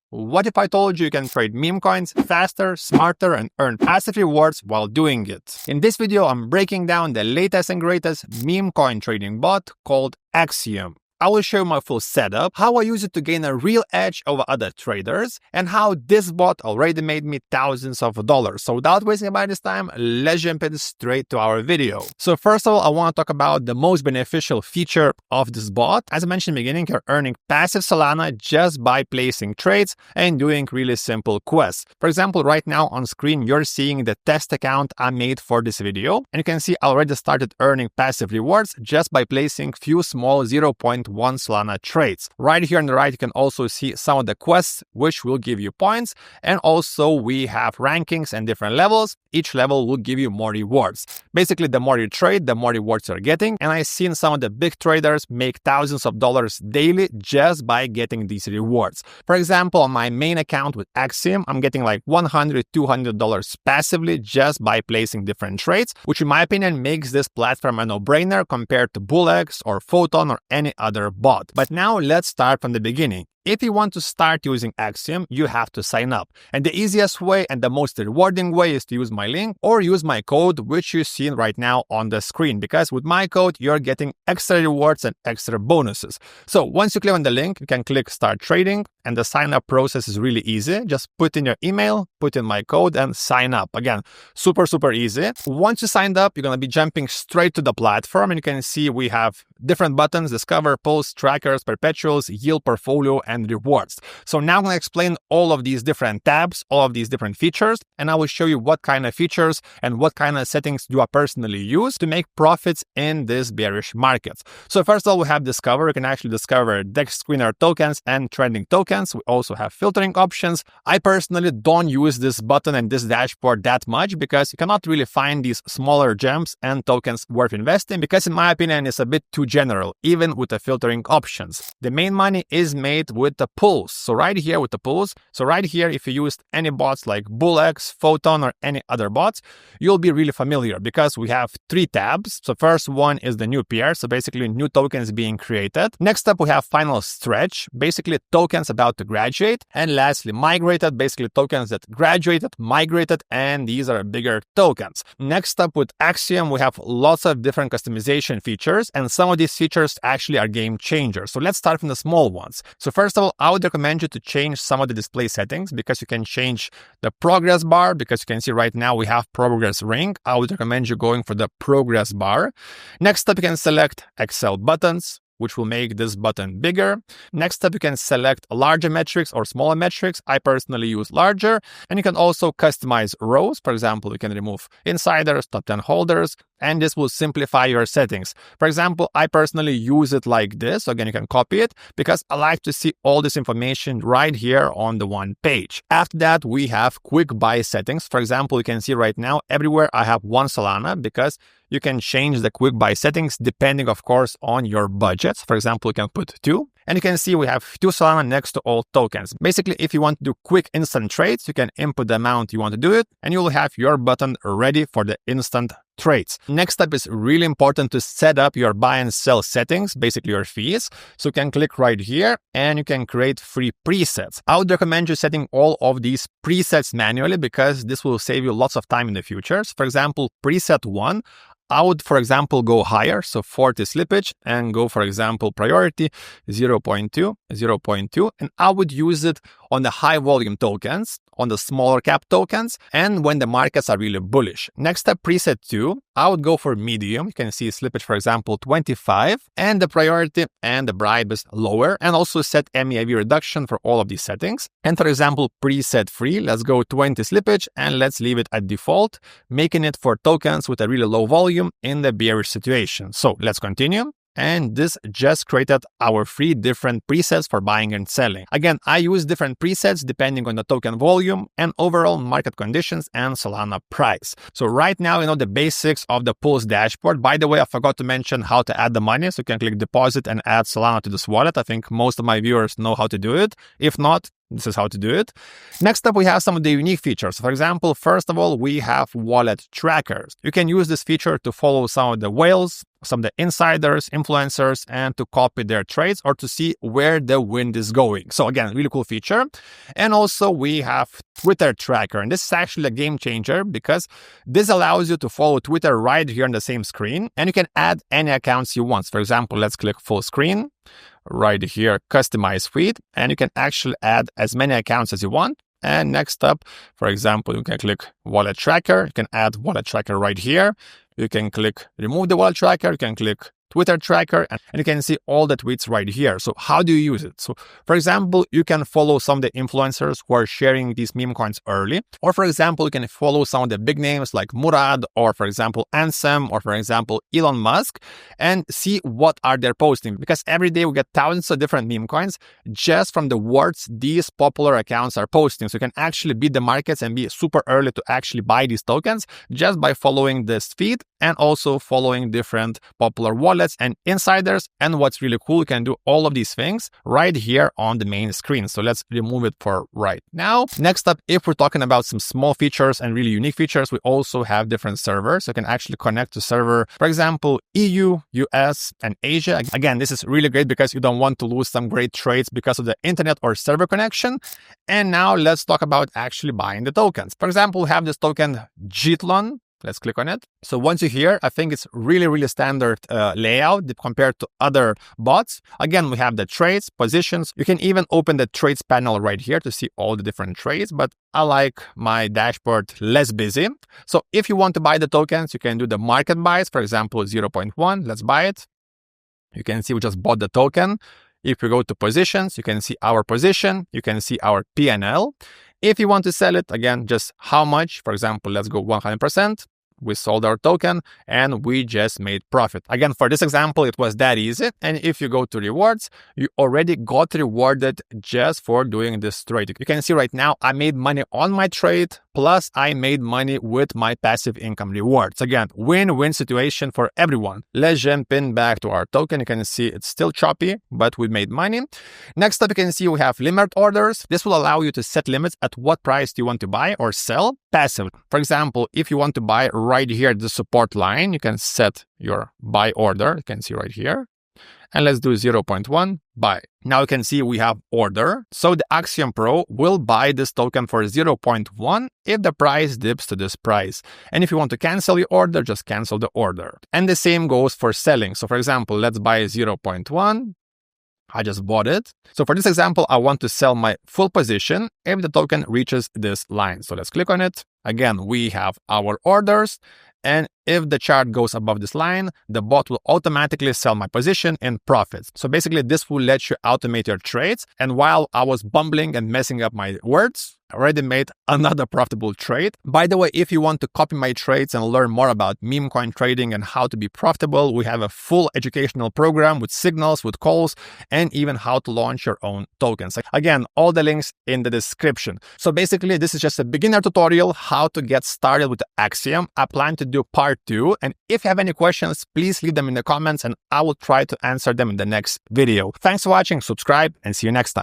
What if I told you can trade meme coins faster, smarter, and earn passive rewards while doing it? In this video, I'm breaking down the latest and greatest meme coin trading bot called AXIOM. I will show you my full setup, how I use it to gain a real edge over other traders, and how this bot already made me thousands of dollars. So without wasting anybody's time, let's jump in straight to our video. So first of all, I want to talk about the most beneficial feature of this bot. As I mentioned in the beginning, you're earning passive Solana just by placing trades and doing really simple quests. For example, right now on screen, you're seeing the test account I made for this video. And you can see I already started earning passive rewards just by placing few small 0.1 Solana trades. Right here on the right, you can also see some of the quests which will give you points. And also we have rankings and different levels. Each level will give you more rewards. Basically, the more you trade, the more rewards you're getting. And I've seen some of the big traders make thousands of dollars daily just by getting these rewards. For example, on my main account with AXIOM, I'm getting like $100, $200 passively just by placing different trades, which in my opinion makes this platform a no-brainer compared to BullX or Photon or any other bot. But now let's start from the beginning. If you want to start using AXIOM, you have to sign up. And the easiest way and the most rewarding way is to use my link or use my code, which you see right now on the screen. Because with my code, you're getting extra rewards and extra bonuses. So once you click on the link, you can click Start Trading. And the sign up process is really easy. Just put in your email, put in my code, and sign up. Again, super easy. Once you signed up, you're going to be jumping straight to the platform. And you can see we have different buttons: Discover, Post, Trackers, Perpetuals, Yield, Portfolio, and Rewards. So now I'm going to explain all of these different tabs, all of these different features, and I will show you what kind of features and what kind of settings do I personally use to make profits in this bearish market. So first of all, we have Discover. You can actually discover DEX screener tokens and trending tokens. We also have filtering options. I personally don't use this button and this dashboard that much because you cannot really find these smaller gems and tokens worth investing because in my opinion, it's a bit too general, even with the filtering options. The main money is made with the pools. So right here with the pools, so right here, if you used any bots like BullX, Photon, or any other bots, you'll be really familiar because we have three tabs. So first one is the new pair. So basically new tokens being created. Next up, we have final stretch, basically tokens about to graduate. And lastly, migrated, basically tokens that graduated, migrated, and these are bigger tokens. Next up with AXIOM, we have lots of different customization features, and some of these features actually are game changers. So let's start from the small ones. So first of all, I would recommend you to change some of the display settings because you can change the progress bar, because you can see right now we have progress ring. I would recommend you going for the progress bar. Next up, you can select Excel buttons, which will make this button bigger. Next up, you can select larger metrics or smaller metrics. I personally use larger. And you can also customize rows. For example, you can remove insiders, top 10 holders, and this will simplify your settings. For example, I personally use it like this. So again, you can copy it because I like to see all this information right here on the one page. After that, we have quick buy settings. For example, you can see right now everywhere I have one Solana because you can change the quick buy settings depending, of course, on your budget. For example, you can put 2. And you can see we have 2 Solana next to all tokens. Basically, if you want to do quick instant trades, you can input the amount you want to do it, and you will have your button ready for the instant trades. Next up is really important to set up your buy and sell settings, basically your fees. So you can click right here and you can create free presets. I would recommend you setting all of these presets manually because this will save you lots of time in the future. So for example, preset 1, I would, for example, go higher, so 40 slippage, and go, for example, priority 0.2, 0.2, and I would use it on the high volume tokens, on the smaller cap tokens, and when the markets are really bullish. Next up, preset 2, I would go for medium. You can see slippage, for example, 25, and the priority and the bribe is lower, and also set MEIV reduction for all of these settings. And for example, preset 3, let's go 20 slippage, and let's leave it at default, making it for tokens with a really low volume in the bearish situation. So let's continue. And this just created our 3 different presets for buying and selling. Again, I use different presets depending on the token volume and overall market conditions and Solana price. So right now, you know the basics of the Pulse dashboard. By the way, I forgot to mention how to add the money. So you can click deposit and add Solana to this wallet. I think most of my viewers know how to do it. If not, This is how to do it. Next up, we have some of the unique features. For example, first of all, we have wallet trackers. You can use this feature to follow some of the whales, some of the insiders, influencers, and to copy their trades or to see where the wind is going. So again, really cool feature. And also we have Twitter tracker. And this is actually a game changer because this allows you to follow Twitter right here on the same screen. And you can add any accounts you want. For example, let's click full screen. Right here, customize feed, and you can actually add as many accounts as you want. And next up, for example, you can click wallet tracker. You can add wallet tracker right here. You can click remove the wallet tracker. You can click Twitter tracker, and you can see all the tweets right here. So how do you use it? So for example, you can follow some of the influencers who are sharing these meme coins early. Or for example, you can follow some of the big names like Murad, or for example, Ansem, or for example, Elon Musk, and see what are they posting. Because every day we get thousands of different meme coins just from the words these popular accounts are posting. So you can actually beat the markets and be super early to actually buy these tokens just by following this feed and also following different popular wallets and insiders. And what's really cool, you can do all of these things right here on the main screen. So let's remove it for right now. Next up, if we're talking about some small features and really unique features, we also have different servers. You can actually connect to server, for example, EU, US, and Asia. Again, this is really great because you don't want to lose some great trades because of the internet or server connection. And now let's talk about actually buying the tokens. For example, we have this token Jitlon. Let's click on it. So once you're here, I think it's really standard layout compared to other bots. Again, we have the trades, positions. You can even open the trades panel right here to see all the different trades, but I like my dashboard less busy. So if you want to buy the tokens, you can do the market buys, for example, 0.1. Let's buy it. You can see we just bought the token. If we go to positions, you can see our position. You can see our P&L. If you want to sell it, again, just how much, for example, let's go 100%. We sold our token and we just made profit. Again, for this example, it was that easy. And if you go to rewards, you already got rewarded just for doing this trade. You can see right now, I made money on my trade, plus I made money with my passive income rewards. Again, win-win situation for everyone. Let's jump in back to our token. You can see it's still choppy, but we made money. Next up, you can see we have limit orders. This will allow you to set limits at what price do you want to buy or sell passive. For example, if you want to buy right here the support line, you can set your buy order. You can see right here. And let's do 0.1 buy. Now you can see we have order. So the AXIOM Pro will buy this token for 0.1 if the price dips to this price. And if you want to cancel your order, just cancel the order. And the same goes for selling. So for example, let's buy 0.1. I just bought it. So for this example, I want to sell my full position if the token reaches this line. So let's click on it. Again, we have our orders. And if the chart goes above this line, the bot will automatically sell my position in profits. So basically, this will let you automate your trades. And while I was bumbling and messing up my words, I already made another profitable trade. By the way, if you want to copy my trades and learn more about meme coin trading and how to be profitable, we have a full educational program with signals, with calls, and even how to launch your own tokens. Again, all the links in the description. So basically, this is just a beginner tutorial how to get started with the Axiom. I plan to do part 2. And if you have any questions, please leave them in the comments and I will try to answer them in the next video. Thanks for watching, subscribe, and see you next time.